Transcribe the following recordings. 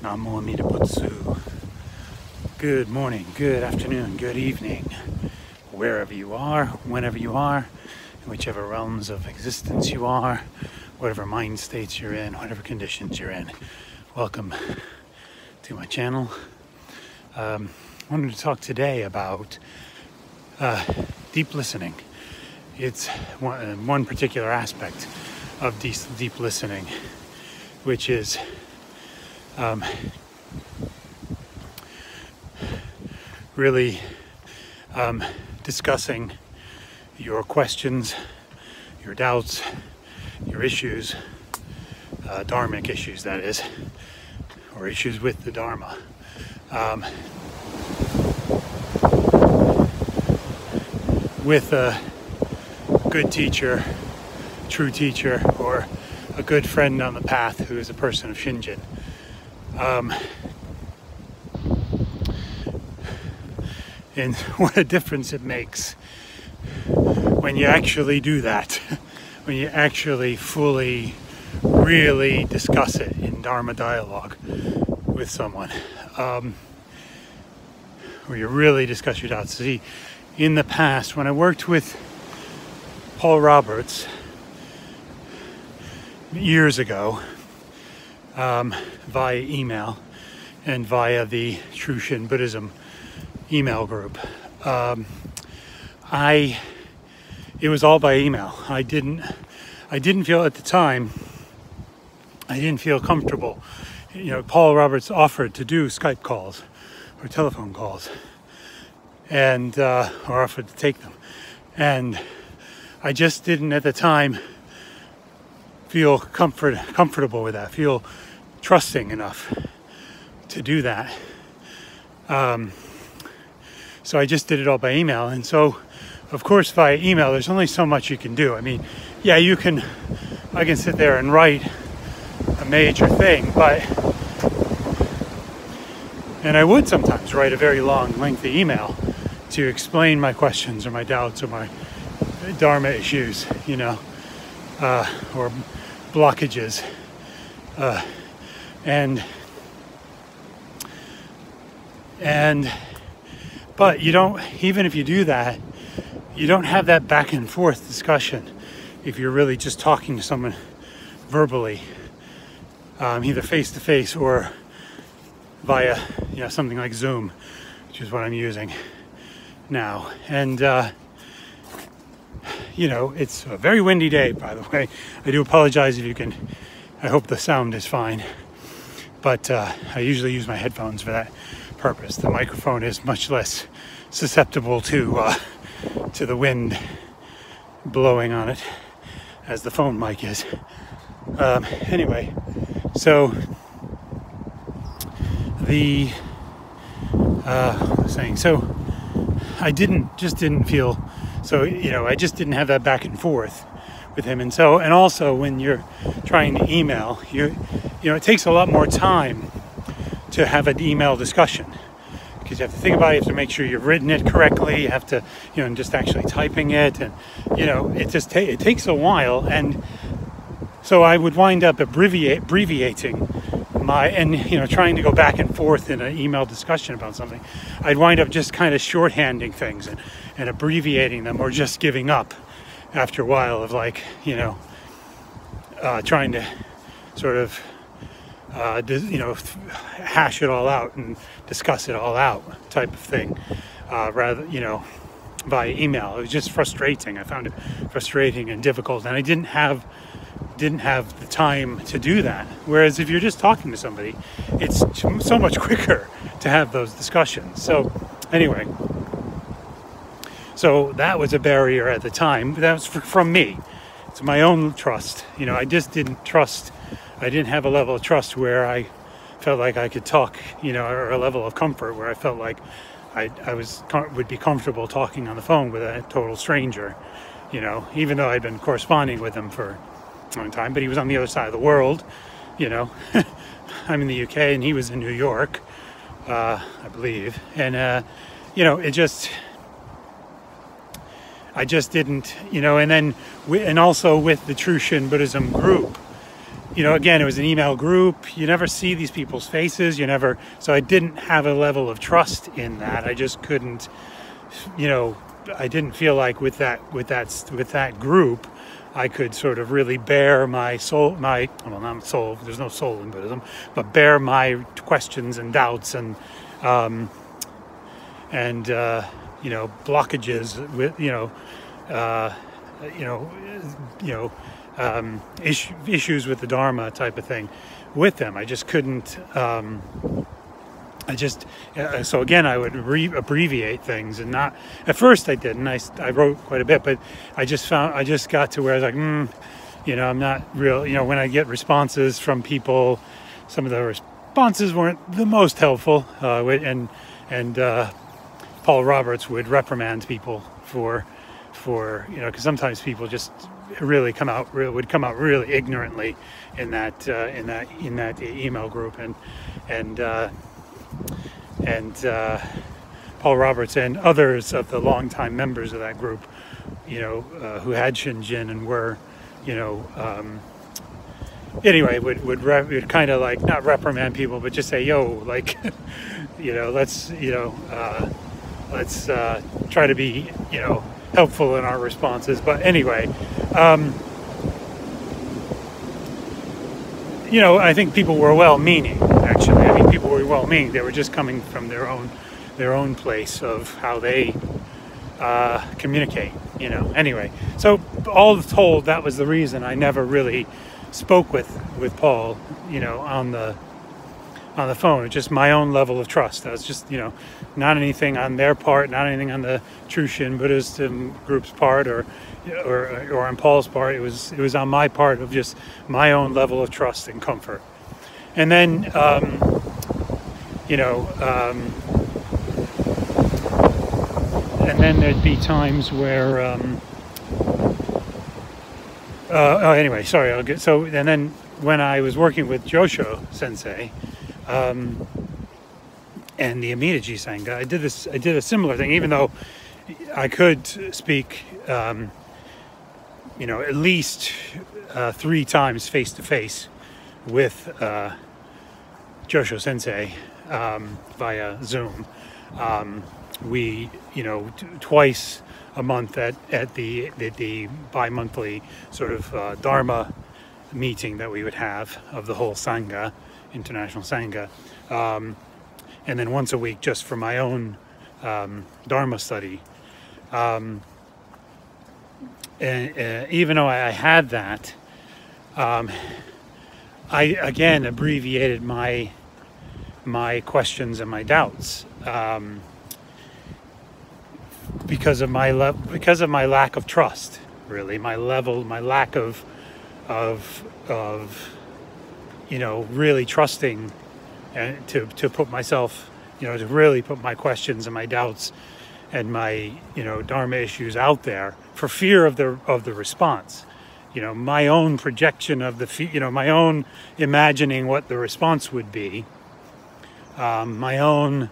Namo Amida Buddha. Good morning, good afternoon, good evening, wherever you are, whenever you are, in whichever realms of existence you are, whatever mind states you're in, whatever conditions you're in. Welcome to my channel. I wanted to talk today about deep listening. It's one particular aspect of deep listening, which is really discussing your questions, your doubts, your issues, dharmic issues that is, or issues with the Dharma. With a good teacher, true teacher, or a good friend on the path who is a person of Shinjin. And what a difference it makes when you actually do that, when you actually fully, really discuss it in Dharma dialogue with someone, where you really discuss your doubts. See, in the past, when I worked with Paul Roberts years ago, via email and via the True Shin Buddhism email group, it was all by email. I didn't feel at the time, I didn't feel comfortable. You know, Paul Roberts offered to do Skype calls or telephone calls, and or offered to take them, and I just didn't at the time feel comfortable with that, feel trusting enough to do that. So I just did it all by email. And so, of course, via email, there's only so much you can do. I mean, yeah, I can sit there and write a major thing, and I would sometimes write a very long, lengthy email to explain my questions or my doubts or my Dharma issues, you know, or blockages. But you don't, even if you do that, you don't have that back and forth discussion if you're really just talking to someone verbally, either face to face or via, you know, something like Zoom, which is what I'm using now. And you know, it's a very windy day, by the way. I do apologize if you can, I hope the sound is fine, but I usually use my headphones for that purpose. The microphone is much less susceptible to the wind blowing on it as the phone mic is. Anyway, so so I just didn't feel, so, you know, I just didn't have that back and forth with him. And so, and also when you're trying to email, you know, it takes a lot more time to have an email discussion, because you have to think about it, you have to make sure you've written it correctly, you have to, you know, and just actually typing it, and, you know, it just it takes a while. And so I would wind up abbreviating and, you know, trying to go back and forth in an email discussion about something. I'd wind up just kind of shorthanding things and abbreviating them, or just giving up after a while of, like, you know, trying to sort of you know, hash it all out and discuss it all out type of thing, rather, you know, via email. It was just frustrating. I found it frustrating and difficult, and I didn't have the time to do that. Whereas if you're just talking to somebody, it's so much quicker to have those discussions. So anyway, so that was a barrier at the time. That was from me. It's my own trust. You know, I just didn't trust. I didn't have a level of trust where I felt like I could talk, you know, or a level of comfort where I felt like I would be comfortable talking on the phone with a total stranger, you know, even though I'd been corresponding with him for a long time, but he was on the other side of the world, you know. I'm in the UK and he was in New York, I believe. And, you know, I just didn't, you know, and then, and also with the True Shin Buddhism group, again, it was an email group. You never see these people's faces. So I didn't have a level of trust in that. I just couldn't, I didn't feel like with that group, I could sort of really bear my soul, not soul, there's no soul in Buddhism, but bear my questions and doubts and blockages with, issues with the Dharma type of thing with them. I just couldn't, so again, I would abbreviate things, and not, at first I did, and I wrote quite a bit, but I just got to where I was like, I'm not real, when I get responses from people, some of the responses weren't the most helpful, and Paul Roberts would reprimand people for because sometimes people just really would come out really ignorantly in that email group, and Paul Roberts and others of the longtime members of that group, who had Shinjin and were, anyway, would kind of like not reprimand people, but just say, yo, like, let's try to be, helpful in our responses. But anyway, I think people were well-meaning, actually. I mean, people were well-meaning. They were just coming from their own place of how they communicate, Anyway, so all told, that was the reason I never really spoke with Paul, on the phone. It's just my own level of trust. I was just, not anything on their part, not anything on the True Shin Buddhist group's part, or on Paul's part. It was on my part of just my own level of trust and comfort. And then, and then there'd be times where, anyway, sorry. And then when I was working with Josho Sensei, and the Amida Sangha, I did a similar thing, even though I could speak, at least 3 times face to face with Josho Sensei via Zoom. We, twice a month at the bi-monthly sort of Dharma meeting that we would have of the whole Sangha, International Sangha, and then once a week just for my own Dharma study. And even though I had that, I again abbreviated my questions and my doubts because of my lack of trust. Really, my lack of really trusting and to put myself, to really put my questions and my doubts and my, Dharma issues out there for fear of the response. My own projection of my own imagining what the response would be, my own,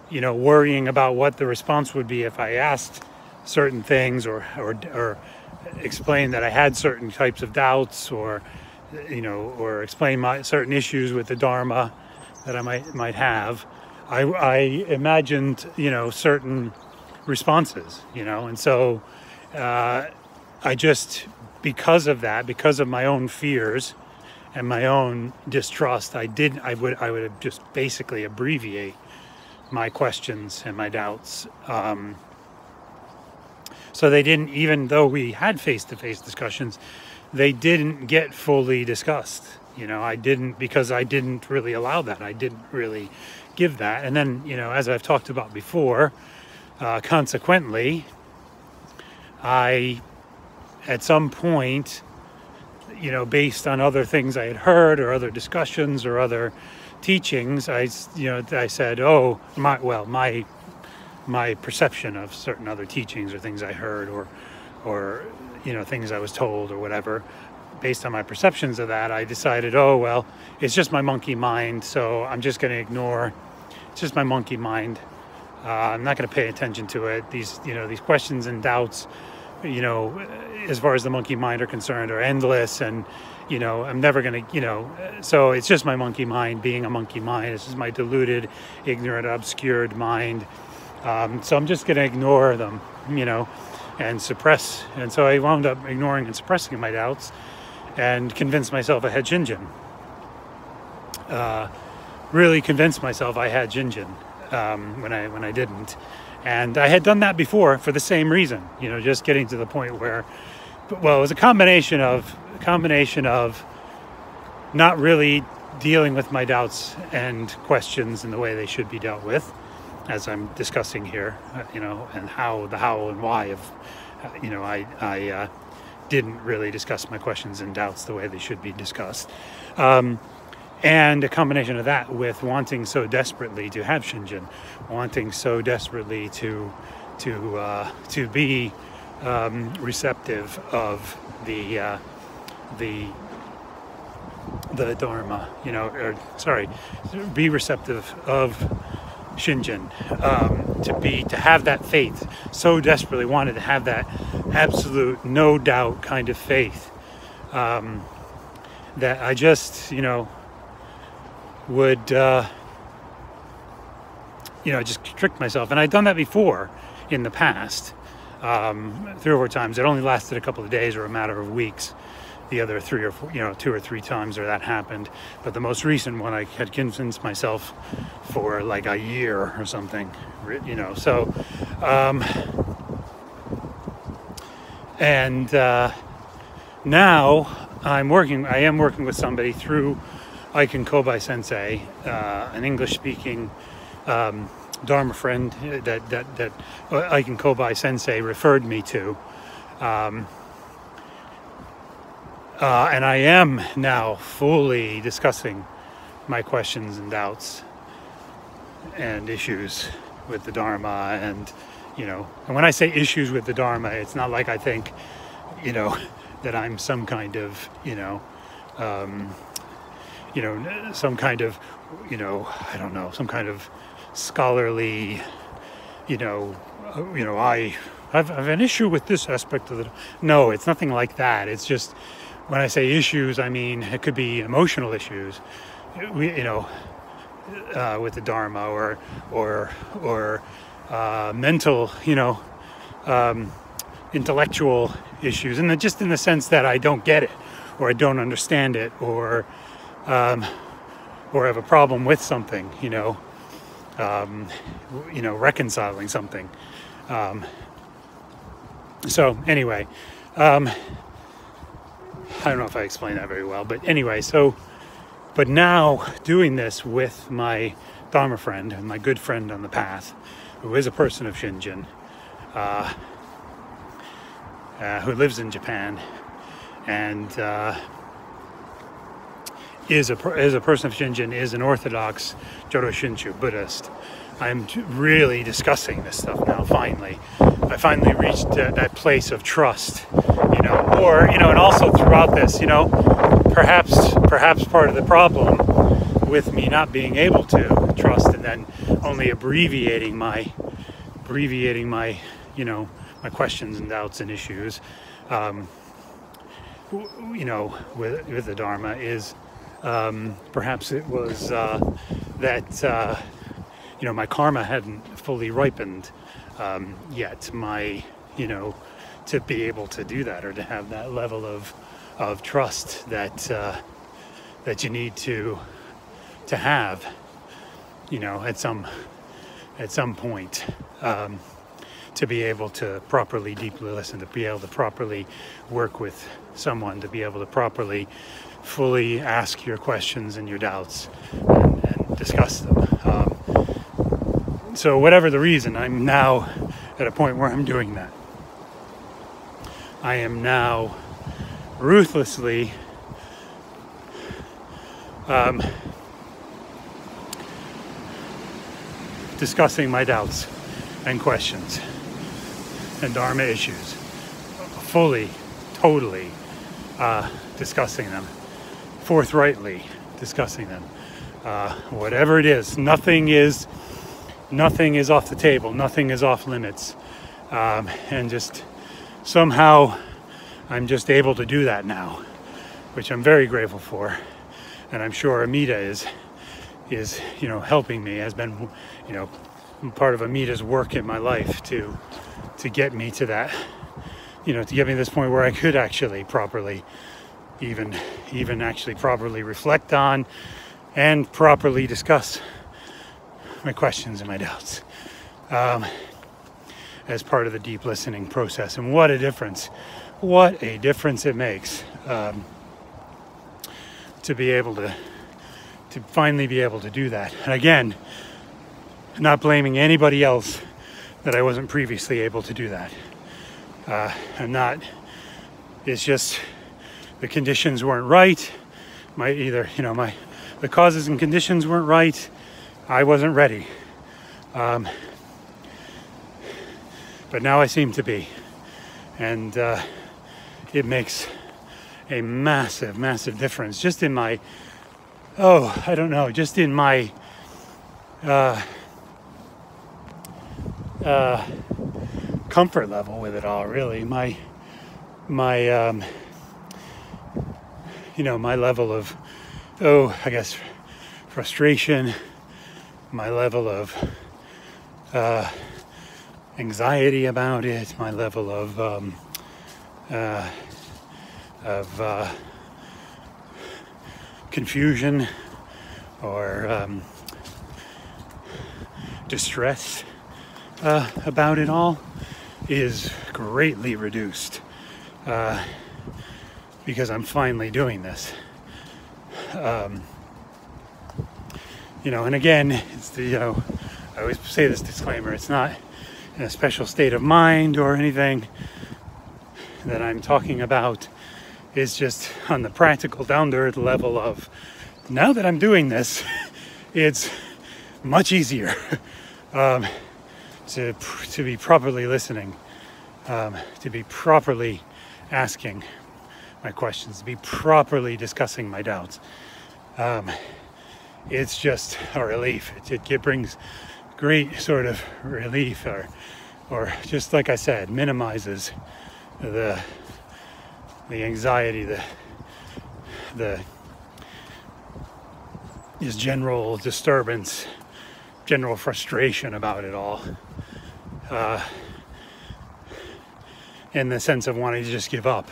worrying about what the response would be if I asked certain things or explained that I had certain types of doubts, or explain my certain issues with the Dharma that I might have. I imagined, certain responses, and so I just, because of my own fears and my own distrust, I would just basically abbreviate my questions and my doubts. So they didn't, even though we had face-to-face discussions, they didn't get fully discussed. I didn't, because I didn't really allow that. I didn't really give that. And then, as I've talked about before, consequently, I, at some point, based on other things I had heard or other discussions or other teachings, I said, oh, my perception of certain other teachings or things I heard or things I was told or whatever, based on my perceptions of that, I decided, oh, well, it's just my monkey mind, so I'm just going to ignore. It's just my monkey mind. I'm not going to pay attention to it. These questions and doubts, as far as the monkey mind are concerned, are endless, and I'm never going to, so it's just my monkey mind being a monkey mind. It's just my deluded, ignorant, obscured mind. So I'm just going to ignore them, and suppress. And so I wound up ignoring and suppressing my doubts and convinced myself I had Shinjin. Really convinced myself I had Shinjin when I didn't. And I had done that before for the same reason, just getting to the point where, well, it was a combination of not really dealing with my doubts and questions in the way they should be dealt with, as I'm discussing here, and the how and why of, I didn't really discuss my questions and doubts the way they should be discussed. And a combination of that with wanting so desperately to have Shinjin, wanting so desperately to be receptive of the Dharma, be receptive of Shinjin, to have that faith, so desperately wanted to have that absolute no doubt kind of faith, that I just would just trick myself. And I'd done that before in the past, 3 or 4 times. It only lasted a couple of days or a matter of weeks. The other 3 or 4, 2 or 3 times where that happened. But the most recent one, I had convinced myself for like a year or something, so and now I am working with somebody through Aiken Kobai Sensei, an English-speaking Dharma friend that Aiken Kobai Sensei referred me to, and I am now fully discussing my questions and doubts and issues with the Dharma, and when I say issues with the Dharma, it's not like I think that I'm some kind of some kind of I don't know, some kind of scholarly I have an issue with this aspect of no, it's nothing like that. It's just, when I say issues, I mean it could be emotional issues, with the Dharma, or mental, intellectual issues, and just in the sense that I don't get it, or I don't understand it, or have a problem with something, reconciling something. So anyway, I don't know if I explained that very well, but anyway, but now doing this with my Dharma friend and my good friend on the path, who is a person of Shinjin, who lives in Japan, and is a person of Shinjin, is an Orthodox Jodo Shinshu Buddhist. I'm really discussing this stuff now, finally. I finally reached that place of trust, and also throughout this, perhaps part of the problem with me not being able to trust, and then only abbreviating my my questions and doubts and issues, with the Dharma, is perhaps it was that my karma hadn't fully ripened yet. To be able to do that, or to have that level of trust that you need to have, at some point, to be able to properly deeply listen, to be able to properly work with someone, to be able to properly fully ask your questions and your doubts, and discuss them. So whatever the reason, I'm now at a point where I'm doing that. I am now ruthlessly discussing my doubts and questions and Dharma issues, fully, totally discussing them, forthrightly discussing them. Whatever it is, nothing is off the table, nothing is off limits, and just somehow I'm just able to do that now which I'm very grateful for, and I'm sure Amida is helping me, has been part of Amida's work in my life to get me to that, to get me to this point where I could actually properly even actually properly reflect on and properly discuss my questions and my doubts as part of the deep listening process. And what a difference it makes to be able to finally be able to do that. And again, not blaming anybody else that I wasn't previously able to do that. It's just the conditions weren't right. The causes and conditions weren't right. I wasn't ready. But now I seem to be. And it makes a massive, massive difference just in my, just in my comfort level with it all, really. My level of, frustration, my level of anxiety about it, my level of confusion or distress about it all is greatly reduced because I'm finally doing this. And again, it's I always say this disclaimer, it's not in a special state of mind or anything that I'm talking about. It's just on the practical, down-to-earth level of, now that I'm doing this, it's much easier to be properly listening, to be properly asking my questions, to be properly discussing my doubts. It's just a relief. It brings great sort of relief, or just like I said, minimizes the anxiety, the general disturbance, general frustration about it all, in the sense of wanting to just give up.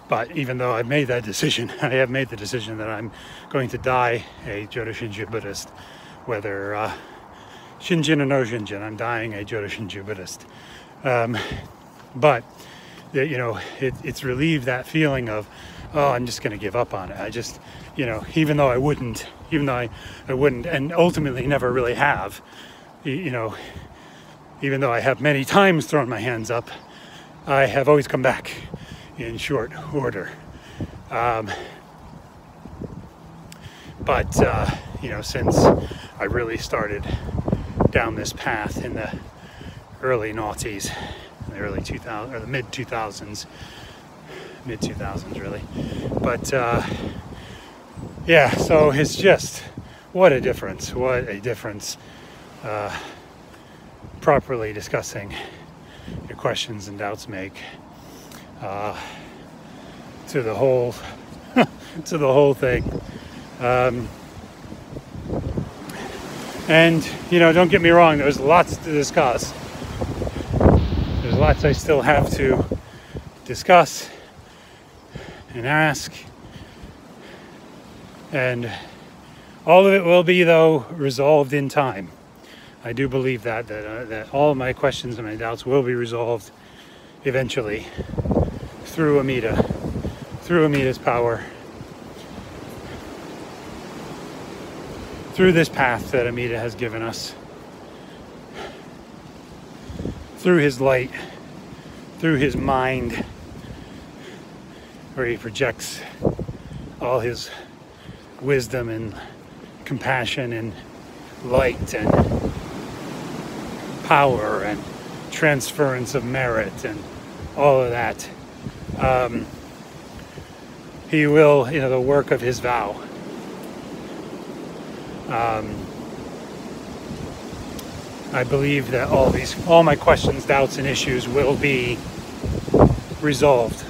But even though I've made that decision, I have made the decision that I'm going to die a Jodo Shinshu Buddhist, whether Shinjin or no Shinjin, I'm dying a Jodo Shinshu Buddhist. But it's relieved that feeling of, I'm just going to give up on it. I just, even though I wouldn't, and ultimately never really have, even though I have many times thrown my hands up, I have always come back in short order. But since I really started down this path in the early noughties, in the early 2000s, or the mid 2000s really. But so it's just, what a difference properly discussing your questions and doubts make to the whole thing. And don't get me wrong, there's lots to discuss. There's lots I still have to discuss and ask, and all of it will be, though, resolved in time. I do believe that all of my questions and my doubts will be resolved eventually through Amida, through Amida's power, through this path that Amida has given us, through his light, through his mind, where he projects all his wisdom and compassion and light and power and transference of merit and all of that. He will, the work of his vow. I believe that all my questions, doubts, and issues will be resolved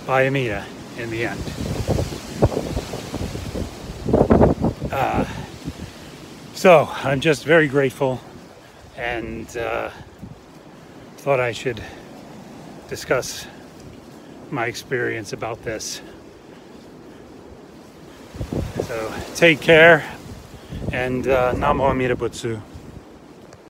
by Amida in the end. So I'm just very grateful, and thought I should discuss my experience about this. So take care, and Namo Amida Buddha.